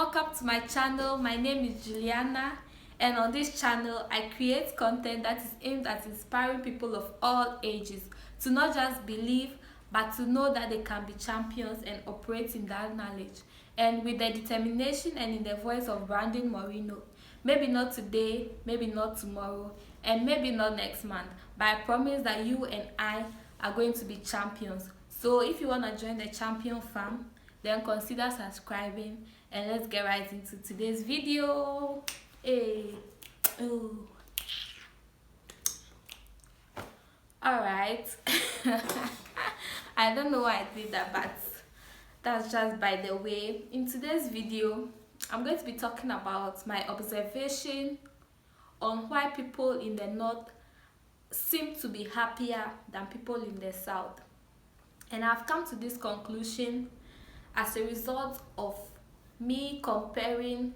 welcome to my channel. My name is Juliana, and on this channel I create content that is aimed at inspiring people of all ages to not just believe but to know that they can be champions and operate in that knowledge, and with the determination and in the voice of Brandon Moreno. Maybe not today, maybe not tomorrow, and maybe not next month, but I promise that you and I are going to be champions. So if you want to join the champion fam, then consider subscribing, and let's get right into today's video. Hey. Ooh. All right. I don't know why I did that, but that's just by the way. In today's video, I'm going to be talking about my observation on why people in the north seem to be happier than people in the south. And I've come to this conclusion as a result of me comparing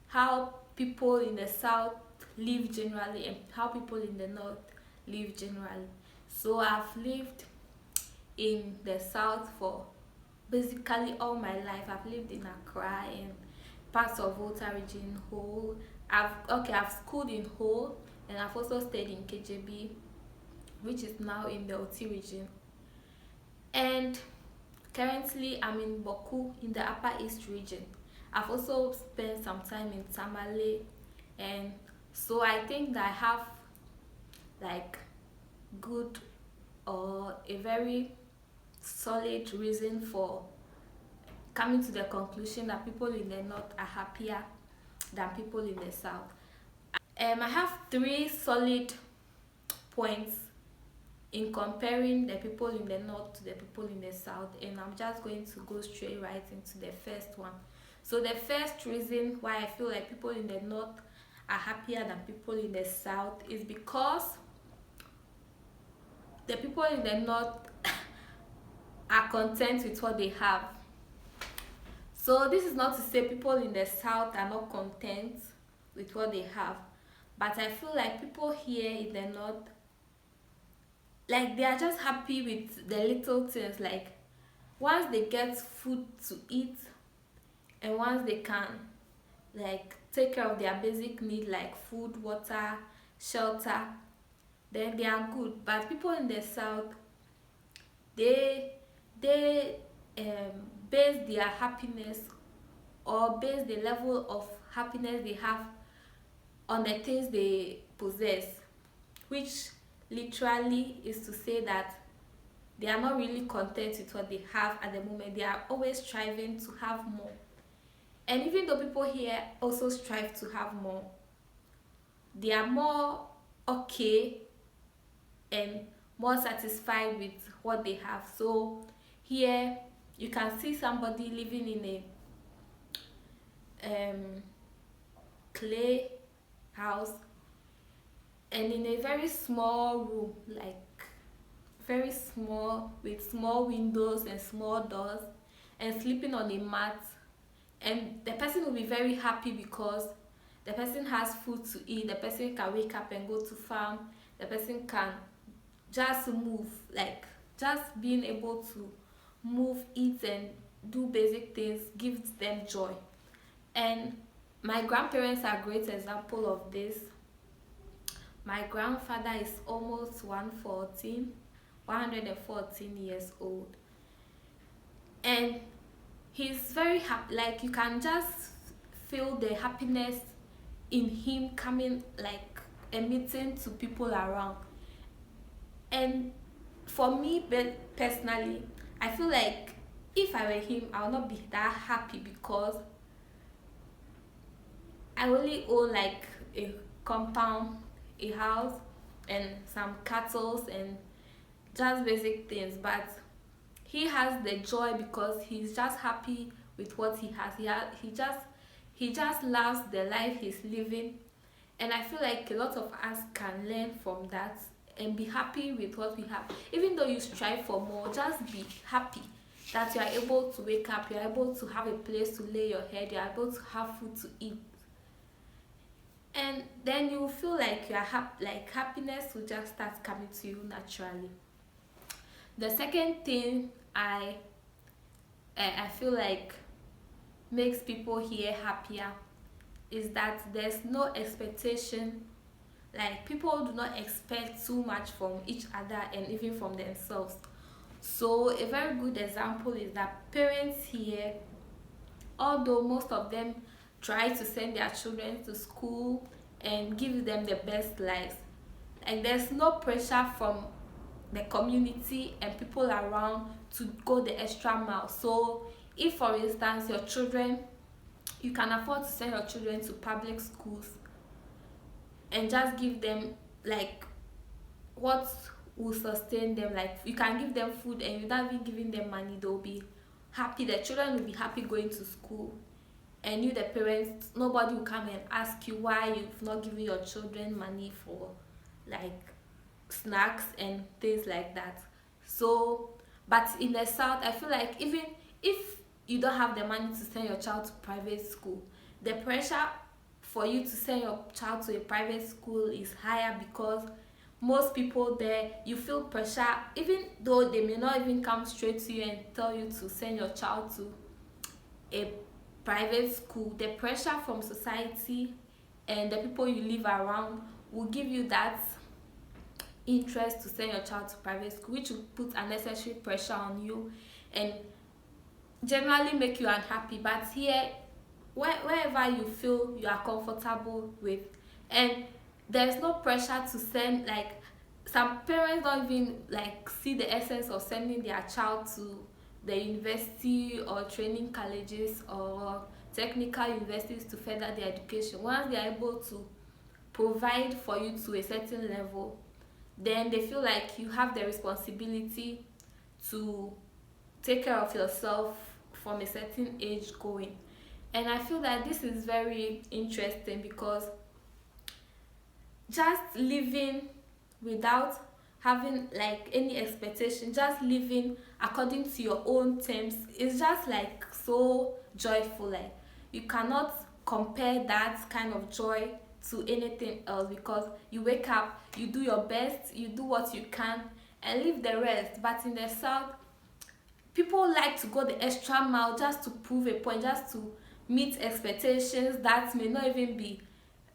how people in the south live generally and how people in the north live generally. So I've lived in the south for basically all my life. I've lived in Accra and parts of Volta region, Ho. I've schooled in Ho, and I've also stayed in KJB, which is now in the Oti region. And currently I'm in Boku in the Upper East region. I've also spent some time in Tamale, and so I think that I have like good or a very solid reason for coming to the conclusion that people in the north are happier than people in the south. I have 3 solid points in comparing the people in the north to the people in the south, and I'm just going to go straight right into the first one. So the first reason why I feel like people in the north are happier than people in the south is because the people in the north are content with what they have. So this is not to say people in the south are not content with what they have, but I feel like people here in the north, like, they are just happy with the little things. Like, once they get food to eat and once they can like take care of their basic need like food, water, shelter, then they are good. But people in the south, they base their happiness or base the level of happiness they have on the things they possess, which literally is to say that they are not really content with what they have at the moment. They are always striving to have more. And even though people here also strive to have more, they are more okay and more satisfied with what they have. So here you can see somebody living in a clay house and in a very small room, like very small, with small windows and small doors, and sleeping on a mat. And the person will be very happy because the person has food to eat, the person can wake up and go to farm, the person can just move, like just being able to move, eat and do basic things gives them joy. And my grandparents are a great example of this. My grandfather is almost 114 years old, and he's very happy. Like, you can just feel the happiness in him coming, like emitting to people around. And for me personally, I feel like if I were him, I would not be that happy because I only own like a compound, a house, and some cattle and just basic things. But he has the joy because he's just happy with what he has. He just loves the life he's living, and I feel like a lot of us can learn from that and be happy with what we have. Even though you strive for more, just be happy that you are able to wake up, you are able to have a place to lay your head, you are able to have food to eat, and then you feel like you are happy. Like, happiness will just start coming to you naturally. The second thing I feel like makes people here happier is that there's no expectation. Like, people do not expect too much from each other and even from themselves. So a very good example is that parents here, although most of them try to send their children to school and give them the best lives, like there's no pressure from the community and people around to go the extra mile. So if for instance your children, you can afford to send your children to public schools and just give them like what will sustain them, like you can give them food and without even giving them money, they'll be happy. The children will be happy going to school, and you the parents, nobody will come and ask you why you've not given your children money for like snacks and things like that. So but in the south, I feel like even if you don't have the money to send your child to private school, the pressure for you to send your child to a private school is higher, because most people there, you feel pressure even though they may not even come straight to you and tell you to send your child to a private school. The pressure from society and the people you live around will give you that interest to send your child to private school, which will put unnecessary pressure on you and generally make you unhappy. But here, wherever you feel you are comfortable with, and there's no pressure to send, like some parents don't even like see the essence of sending their child to the university or training colleges or technical universities to further their education. Once they are able to provide for you to a certain level, then they feel like you have the responsibility to take care of yourself from a certain age going. And I feel that this is very interesting, because just living without having like any expectation, just living according to your own terms, is just like so joyful. Like you cannot compare that kind of joy to anything else, because you wake up, you do your best, you do what you can and leave the rest. But in the south, people like to go the extra mile just to prove a point, just to meet expectations that may not even be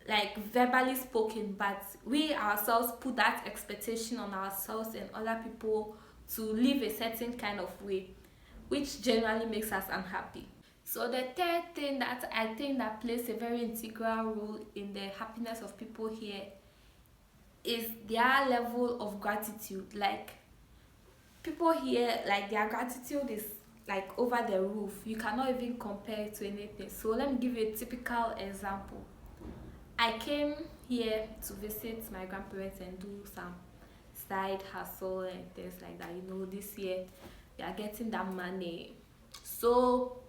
like verbally spoken, but we ourselves put that expectation on ourselves and other people to live a certain kind of way, which generally makes us unhappy. So the third thing that I think that plays a very integral role in the happiness of people here is their level of gratitude. Like people here, like their gratitude is like over the roof. You cannot even compare it to anything. So let me give you a typical example. I came here to visit my grandparents and do some side hustle and things like that. You know, this year we are getting that money. So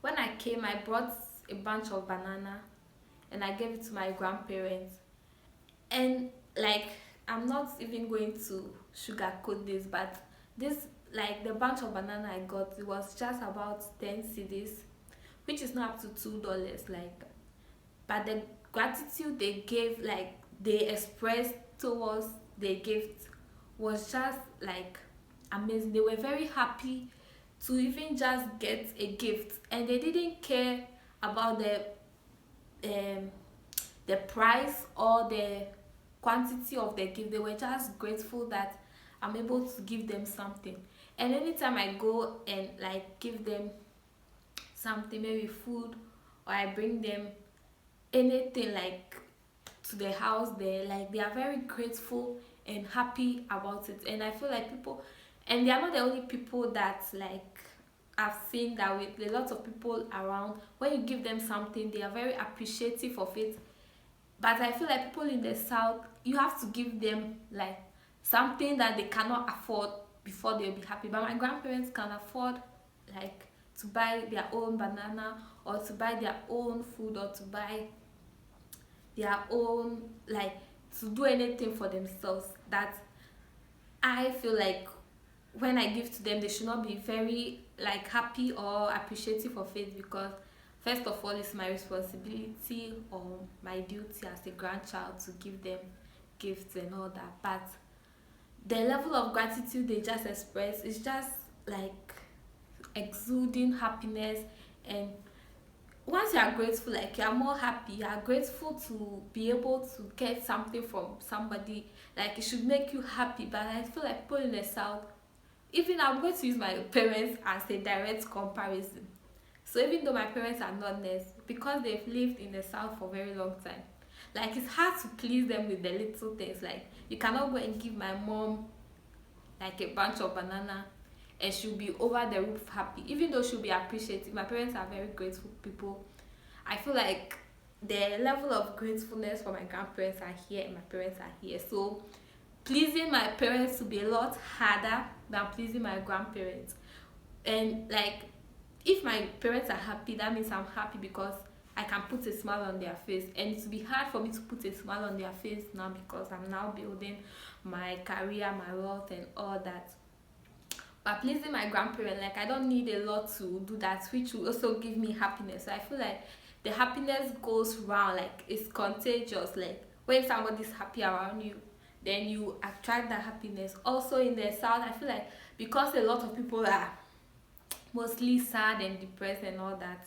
when I came, I brought a bunch of banana and I gave it to my grandparents. And like, I'm not even going to sugarcoat this, but this, like the bunch of banana I got, it was just about 10 cedis, which is not up to $2. Like, but the gratitude they gave, like they expressed towards the gift, was just like amazing. They were very happy to even just get a gift, and they didn't care about the price or the quantity of the gift. They were just grateful that I'm able to give them something. And anytime I go and like give them something, maybe food, or I bring them anything like to the house, there, like they are very grateful and happy about it. And I feel like people, and they are not the only people that like I've seen that with a lot of people around, when you give them something, they are very appreciative of it. But I feel like people in the south, you have to give them like something that they cannot afford before they'll be happy. But my grandparents can afford like to buy their own banana, or to buy their own food, or to buy their own, like to do anything for themselves. That I feel like when I give to them, they should not be very like happy or appreciative of it, because first of all, it's my responsibility or my duty as a grandchild to give them gifts and all that. But the level of gratitude they just express is just like exuding happiness And once you are grateful, like you are more happy, you are grateful to be able to get something from somebody, like it should make you happy. But I feel like people in the south, even I'm going to use my parents as a direct comparison. So even though my parents are not nurse, because they've lived in the south for a very long time, like it's hard to please them with the little things. Like you cannot go and give my mom like a bunch of banana and she'll be over the roof happy, even though she'll be appreciative. My parents are very grateful people. I feel like the level of gratefulness for my grandparents are here and my parents are here. So pleasing my parents will be a lot harder than pleasing my grandparents. And like if my parents are happy, that means I'm happy because I can put a smile on their face. And it will be hard for me to put a smile on their face now because I'm now building my career, my wealth, and all that. But pleasing my grandparents, like I don't need a lot to do that, which will also give me happiness. So I feel like the happiness goes round, like it's contagious. Like when somebody's happy around you, then you attract that happiness. Also in the south, I feel like because a lot of people are mostly sad and depressed and all that,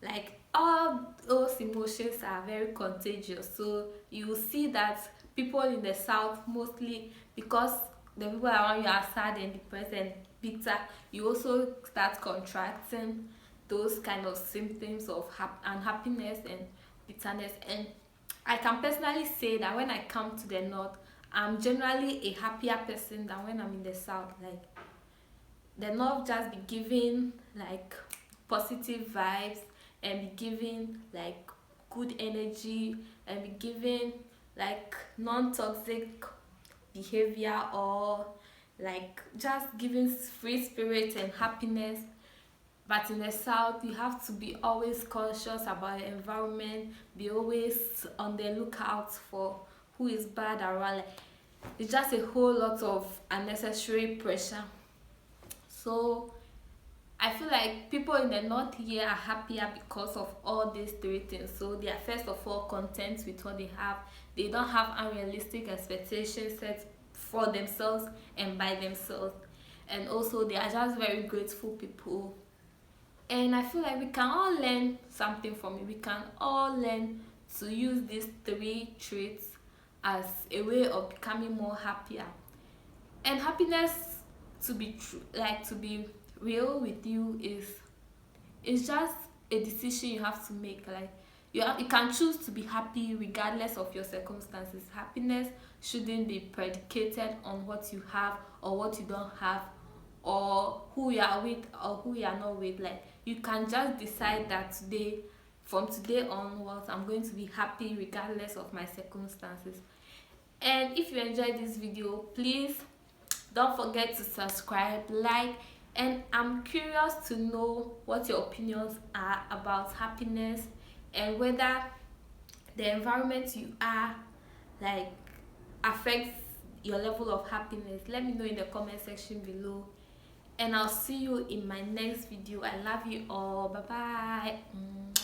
like all those emotions are very contagious. So you see that people in the south mostly, because the people around you are sad and depressed and bitter, you also start contracting those kind of symptoms of unhappiness and bitterness. And I can personally say that when I come to the north, I'm generally a happier person than when I'm in the south. Like the north just be giving like positive vibes and be giving like good energy and be giving like non-toxic behavior, or like just giving free spirit and happiness. But in the south you have to be always conscious about the environment, be always on the lookout for who is bad around. Like, it's just a whole lot of unnecessary pressure. So I feel like people in the north here are happier because of all these three things. So they are first of all content with what they have. They don't have unrealistic expectations set for themselves and by themselves. And also they are just very grateful people. And I feel like we can all learn something from it. We can all learn to use these three traits as a way of becoming more happier. And happiness, to be true, like to be real with you, is it's just a decision you have to make. Like you can choose to be happy regardless of your circumstances. Happiness shouldn't be predicated on what you have or what you don't have, or who you are with or who you are not with. Like you can just decide that today, from today onwards, I'm going to be happy regardless of my circumstances. And if you enjoyed this video, please don't forget to subscribe, like, and I'm curious to know what your opinions are about happiness and whether the environment you are like affects your level of happiness. Let me know in the comment section below, and I'll see you in my next video. I love you all. Bye bye.